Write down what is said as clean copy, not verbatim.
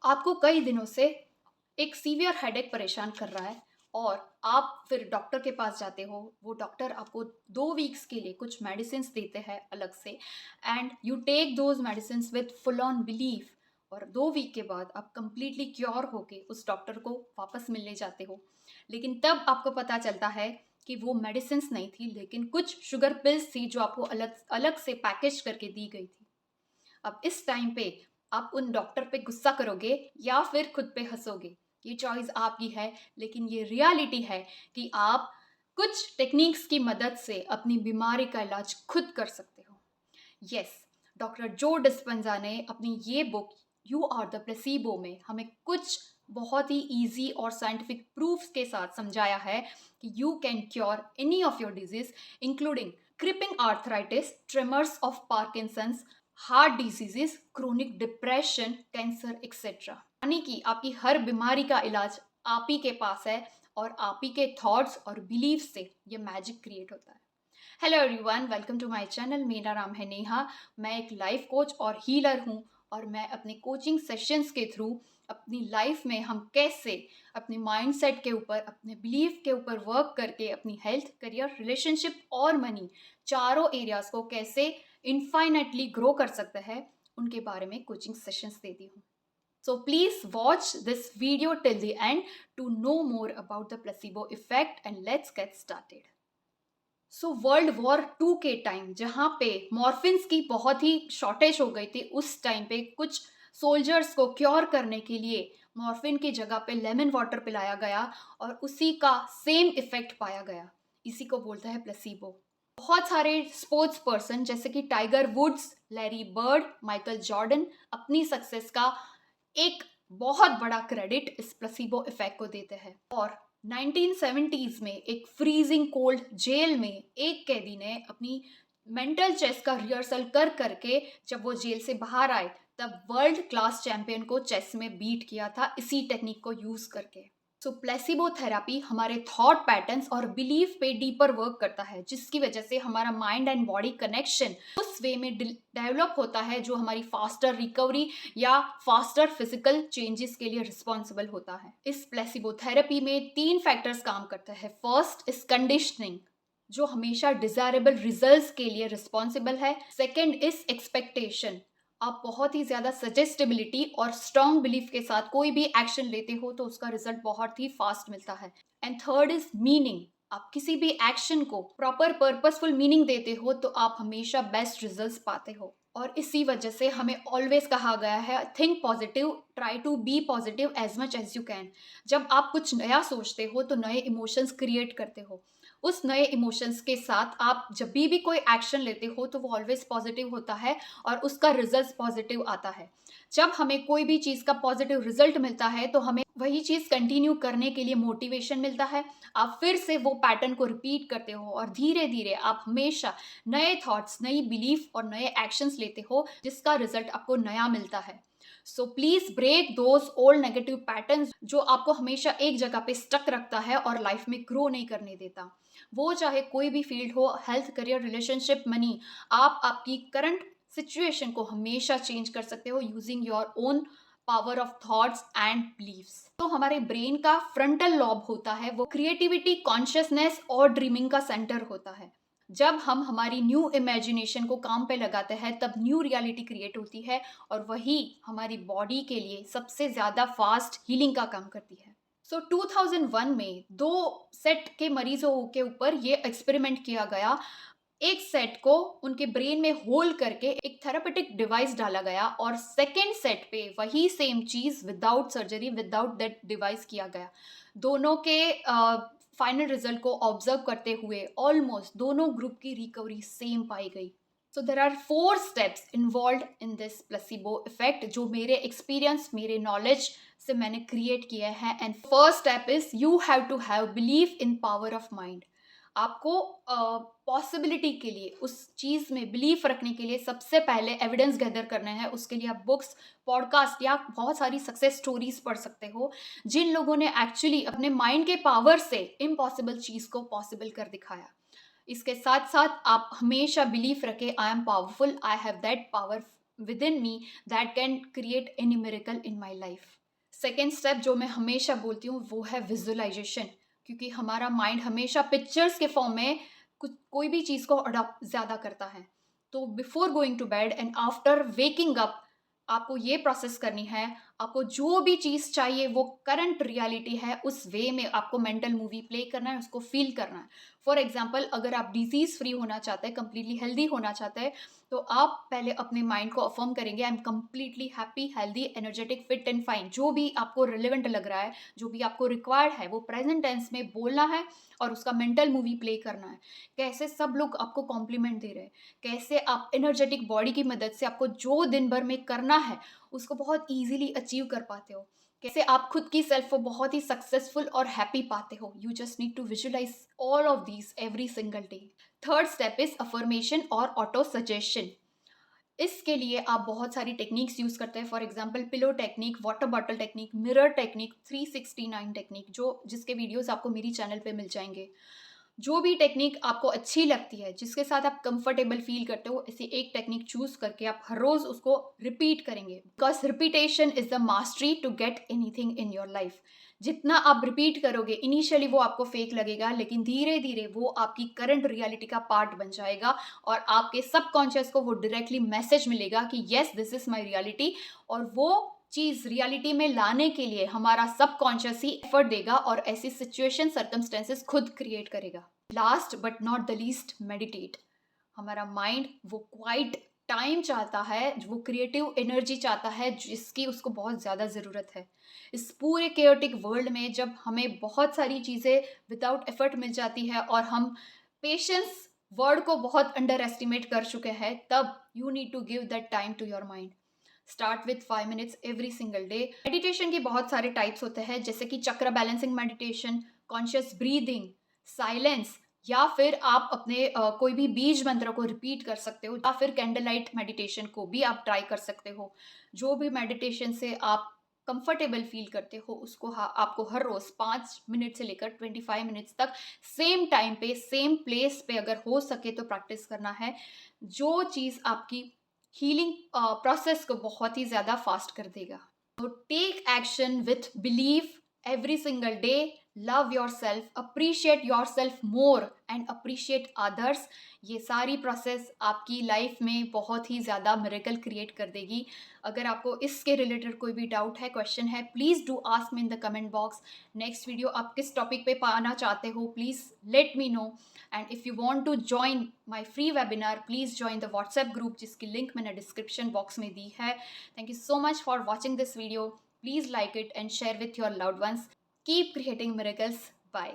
आपको कई दिनों से एक सीवियर हेडेक परेशान कर रहा है और आप फिर डॉक्टर के पास जाते हो। वो डॉक्टर आपको 2 वीक्स के लिए कुछ मेडिसिन देते हैं अलग से, and you take those medicine with full on belief. और 2 वीक के बाद आप कंप्लीटली क्योर होके उस डॉक्टर को वापस मिलने जाते हो। लेकिन तब आपको पता चलता है कि वो मेडिसिन नहीं थी, लेकिन कुछ शुगर पिल्स थी जो आपको अलग अलग से पैकेज करके दी गई थी। अब इस टाइम पे आप उन डॉक्टर पे गुस्सा करोगे या फिर खुद पे हंसोगे, ये चॉइस आपकी है। लेकिन ये रियलिटी है कि आप कुछ टेक्निक्स की मदद से अपनी बीमारी का इलाज खुद कर सकते हो। यस, डॉक्टर जो डिस्पेंजा ने अपनी ये book you are the placebo में हमें कुछ बहुत ही इजी और साइंटिफिक प्रूफ्स के साथ समझाया है कि you can cure any of your disease, including creeping arthritis, tremors of Parkinson's, heart diseases, chronic depression, cancer etcetera. यानी कि आपकी हर बीमारी का इलाज आप ही के पास है और आप ही के थॉट्स और बिलीफ से ये मैजिक क्रिएट होता है। Hello everyone, welcome to my channel. मेरा नाम है नेहा। मैं एक लाइफ कोच और हीलर हूँ और मैं अपने कोचिंग सेशंस के थ्रू अपनी लाइफ में हम कैसे अपने माइंडसेट के ऊपर, अपने बिलीफ के ऊपर वर्क करके अपनी हेल्थ, करियर, रिलेशनशिप और मनी, चारों एरियाज को कैसे इनफाइनेटली ग्रो कर सकते हैं, उनके बारे में कोचिंग सेशंस देती हूँ। So please watch this video till the end to know more about the placebo effect, and let's get started. World war 2 के टाइम जहाँ पे मॉर्फिन्स की बहुत ही शॉर्टेज हो गई थी, उस टाइम पे कुछ सोल्जर्स को क्योर करने के लिए मॉर्फिन की जगह पे लेमन वाटर पिलाया गया और उसी का सेम इफेक्ट पाया गया। इसी को बोलता है प्लेसिबो। बहुत सारे स्पोर्ट्स पर्सन जैसे कि Tiger Woods, Larry Bird, Michael Jordan अपनी सक्सेस का एक बहुत बड़ा क्रेडिट इस प्लेसिबो इफेक्ट को देते हैं। और 1970s में एक फ्रीजिंग कोल्ड जेल में एक कैदी ने अपनी मेंटल चेस का रिहर्सल कर करके जब वो जेल से बाहर आए, तब वर्ल्ड क्लास चैंपियन को चेस में बीट किया था इसी टेक्निक को यूज करके। प्लेसिबो थेरापी हमारे थॉट पैटर्न्स और बिलीफ पे डीपर वर्क करता है, जिसकी वजह से हमारा माइंड एंड बॉडी कनेक्शन उस वे में डेवलप होता है जो हमारी फास्टर रिकवरी या फास्टर फिजिकल चेंजेस के लिए रिस्पॉन्सिबल होता है। इस प्लेसिबो थेरेपी में 3 फैक्टर्स काम करते हैं। फर्स्ट इज कंडीशनिंग, जो हमेशा डिजायरेबल रिजल्ट्स के लिए रिस्पॉन्सिबल है। सेकेंड इज एक्सपेक्टेशन, आप बहुत ही ज़्यादा सजेस्टेबिलिटी और स्ट्रॉन्ग बिलीफ के साथ कोई भी एक्शन लेते हो तो उसका रिजल्ट बहुत ही फास्ट मिलता है। एंड थर्ड इज मीनिंग, आप किसी भी एक्शन को प्रॉपर पर्पसफुल मीनिंग देते हो तो आप हमेशा बेस्ट रिजल्ट्स पाते हो। और इसी वजह से हमें ऑलवेज कहा गया है, think positive, try to be positive as much as you can. जब आप कुछ नया सोचते हो तो नए इमोशंस क्रिएट करते हो। उस नए इमोशंस के साथ आप जब भी कोई एक्शन लेते हो तो वो ऑलवेज पॉजिटिव होता है और उसका रिजल्ट पॉजिटिव आता है। जब हमें कोई भी चीज़ का पॉजिटिव रिजल्ट मिलता है तो हमें वही चीज़ कंटिन्यू करने के लिए मोटिवेशन मिलता है। आप फिर से वो पैटर्न को रिपीट करते हो और धीरे धीरे आप हमेशा नए थॉट्स, नई बिलीफ और नए एक्शंस लेते हो, जिसका रिजल्ट आपको नया मिलता है। So please break those old negative patterns जो आपको हमेशा एक जगह पे स्टक रखता है और लाइफ में ग्रो नहीं करने देता। वो चाहे कोई भी फील्ड हो, हेल्थ, करियर, रिलेशनशिप, मनी, आप आपकी करंट सिचुएशन को हमेशा चेंज कर सकते हो using your own power of thoughts and believes. तो हमारे ब्रेन का फ्रंटल लॉब होता है, वो क्रिएटिविटी, कॉन्शियसनेस और ड्रीमिंग का सेंटर होता है। जब हम हमारी न्यू इमेजिनेशन को काम पे लगाते हैं तब न्यू रियलिटी क्रिएट होती है और वही हमारी बॉडी के लिए सबसे ज़्यादा फास्ट हीलिंग का काम करती है। 2001 में 2 सेट के मरीजों के ऊपर ये एक्सपेरिमेंट किया गया। एक सेट को उनके ब्रेन में होल करके एक थेरापेटिक डिवाइस डाला गया और सेकेंड सेट पे वही same cheese without surgery, without that device किया गया। दोनों के फाइनल रिजल्ट को ऑब्जर्व करते हुए ऑलमोस्ट दोनों ग्रुप की रिकवरी सेम पाई गई। So there are 4 steps involve in this placebo effect, जो मेरे एक्सपीरियंस, मेरे नॉलेज से मैंने क्रिएट किए हैं। And first step is you have to have believe in power of mind. आपको पॉसिबिलिटी के लिए, उस चीज़ में बिलीफ रखने के लिए सबसे पहले एविडेंस गैदर करना है। उसके लिए आप बुक्स, पॉडकास्ट या बहुत सारी सक्सेस स्टोरीज पढ़ सकते हो, जिन लोगों ने एक्चुअली अपने माइंड के पावर से इम्पॉसिबल चीज़ को पॉसिबल कर दिखाया। इसके साथ साथ आप हमेशा बिलीफ रखें, I am powerful, I have that power within me that can create any miracle in my life. Second step जो मैं हमेशा बोलती हूँ वो है विजुअलाइजेशन, क्योंकि हमारा माइंड हमेशा पिक्चर्स के फॉर्म में कोई भी चीज़ को अडॉप्ट ज़्यादा करता है. तो before going to bed and after waking up आपको ये प्रोसेस करनी है. आपको जो भी चीज़ चाहिए वो करंट रियलिटी है उस वे में आपको मेंटल मूवी प्ले करना है, उसको फील करना है. फॉर एग्जाम्पल, अगर आप डिजीज़ फ्री होना चाहते हैं, कंप्लीटली हेल्दी होना चाहते हैं, तो आप पहले अपने माइंड को अफर्म करेंगे, I am completely happy, healthy, energetic, fit and fine. जो भी आपको रिलेवेंट लग रहा है, जो भी आपको रिक्वायर्ड है, वो प्रेजेंट टेंस में बोलना है और उसका मेंटल मूवी प्ले करना है. कैसे सब लोग आपको कॉम्प्लीमेंट दे रहे हैं, कैसे आप एनर्जेटिक बॉडी की मदद से आपको जो दिन भर में करना है उसको बहुत ईजिली अचीव कर पाते हो, कैसे आप खुद की सेल्फ को बहुत ही सक्सेसफुल और हैप्पी पाते हो. You just need to visualise all of these every single day. Third step is affirmation और ऑटो सजेशन. इसके लिए आप बहुत सारी टेक्निक्स यूज करते हैं. For example, pillow technique, water bottle technique, mirror technique, 369 technique, जिसके वीडियोस आपको मेरी चैनल पे मिल जाएंगे. जो भी टेक्निक आपको अच्छी लगती है, जिसके साथ आप कंफर्टेबल फील करते हो, ऐसी एक टेक्निक चूज करके आप हर रोज उसको रिपीट करेंगे. Because repetition is the mastery to get anything in your life. जितना आप रिपीट करोगे, इनिशियली वो आपको फेक लगेगा, लेकिन धीरे धीरे वो आपकी करंट रियलिटी का पार्ट बन जाएगा और आपके सबकॉन्शियस को वो डायरेक्टली मैसेज मिलेगा कि yes, this is my reality. और वो चीज रियलिटी में लाने के लिए हमारा सबकॉन्शियस ही एफर्ट देगा और ऐसी सिचुएशन, सर्कमस्टेंसेस खुद क्रिएट करेगा. Last but not the least, meditate. हमारा माइंड वो क्वाइट टाइम चाहता है, वो क्रिएटिव एनर्जी चाहता है जिसकी उसको बहुत ज़्यादा ज़रूरत है. इस पूरे केओटिक वर्ल्ड में जब हमें बहुत सारी चीज़ें विदाउट एफर्ट मिल जाती है और हम पेशेंस वर्ड को बहुत अंडर एस्टिमेट कर चुके हैं, तब you need to give that time to your mind. Start with 5 minutes every single day. Meditation के बहुत सारे टाइप्स होते हैं, जैसे कि chakra balancing meditation, conscious breathing, silence, या फिर आप अपने कोई भी बीज मंत्र को रिपीट कर सकते हो, या फिर कैंडल लाइट मेडिटेशन को भी आप ट्राई कर सकते हो. जो भी मेडिटेशन से आप कंफर्टेबल फील करते हो उसको आपको हर रोज 5 मिनट से लेकर 25 मिनट्स तक सेम टाइम पे, सेम प्लेस पे अगर हो सके तो प्रैक्टिस करना है. जो चीज़ आपकी हीलिंग प्रोसेस को बहुत ही ज़्यादा फास्ट कर देगा. तो take action with believe every single day. Love yourself, appreciate yourself more and appreciate others. ये सारी प्रोसेस आपकी लाइफ में बहुत ही ज़्यादा मिरेकल क्रिएट कर देगी. अगर आपको इसके रिलेटेड कोई भी डाउट है, क्वेश्चन है, please do ask me in the comment box. Next video आप किस टॉपिक पे पाना चाहते हो, please let me know. And if you want to join my free webinar, please join the WhatsApp group जिसकी link मैंने description box में दी है. Thank you so much for watching this video. Please like it and share with your loved ones. Keep creating miracles. Bye.